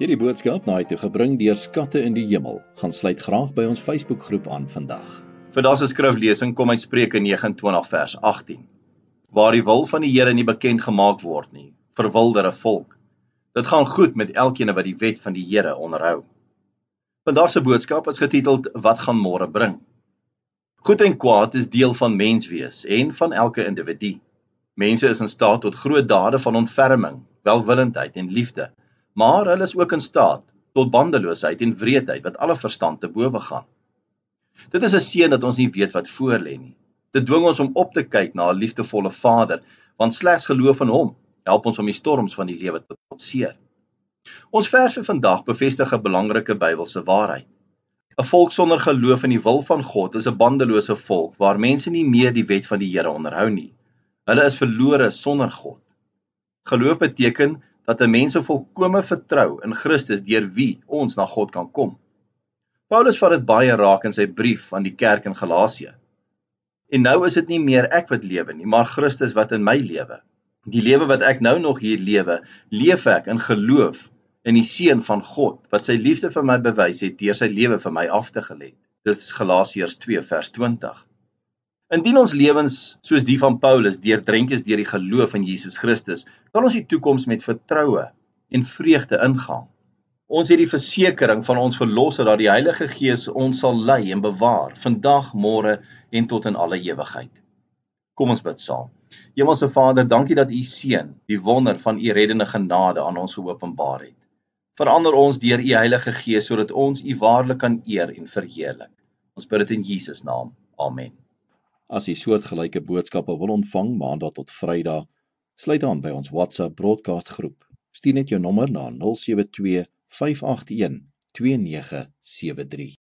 Hierdie boodskap na toe gebring deur Skatte in die Hemel. Gaan sluit graag by ons Facebookgroep aan vandag. Vandag se skriflesing kom uit Spreuke 29 vers 18. Waar die wil van die Here nie bekend gemaak word nie, verwilder 'n volk. Dit gaan goed met elkeen wat die wet van die Here onderhou. Vandag se boodskap is getiteld Wat gaan môre bring? Goed en kwaad is deel van menswees en van elke individu. Mense is in staat tot groot dade van ontferming, welwillendheid en liefde, maar hulle is ook in staat tot bandeloosheid en wreedheid wat alle verstand te bowe gaan. Dit is 'n seën dat ons nie weet wat voorlê nie. Dit dwing ons om op te kyk na 'n liefdevolle Vader, want slegs geloof in hom help ons om die storms van die lewe te trotseer. Ons vers vir vandag bevestig 'n belangrike Bybelse waarheid. 'n Volk sonder geloof in die wil van God is 'n bandelose volk waar mense nie meer die wet van die Here onderhou nie. Hulle is verlore sonder God. Geloof beteken dat 'n mens volkome vertrou in Christus deur wie ons na God kan kom. Paulus vat dit baie raak in sy brief aan die kerk in Galasië. En nou is dit nie meer ek wat lewe nie, maar Christus wat in my lewe. Die lewe wat ek nou nog hier lewe, leef ek in geloof in die Seun van God, wat sy liefde vir my bewys het deur sy lewe vir my af te gelê. Dit is Galasiërs 2 vers 20. Indien ons lewens soos die van Paulus deurdrenk is deur die geloof in Jesus Christus, kan ons die toekoms met vertroue en vreugde ingaan. Ons het die versekering van ons Verlosser dat die Heilige Gees ons sal lei en bewaar, vandag, môre en tot in alle ewigheid. Kom ons bid saam. Hemelse Vader, dankie dat U seën, die wonder van U reddende genade aan ons geopenbaar het. Verander ons deur U Heilige Gees sodat ons U waarlik kan eer en verheerlik. Ons bid dit in Jesus naam. Amen. As jy soortgelyke boodskappe wil ontvang Maandag tot Vrydag, sluit aan by ons WhatsApp broadcast groep. Stuur net jou nommer na 072 581 2973.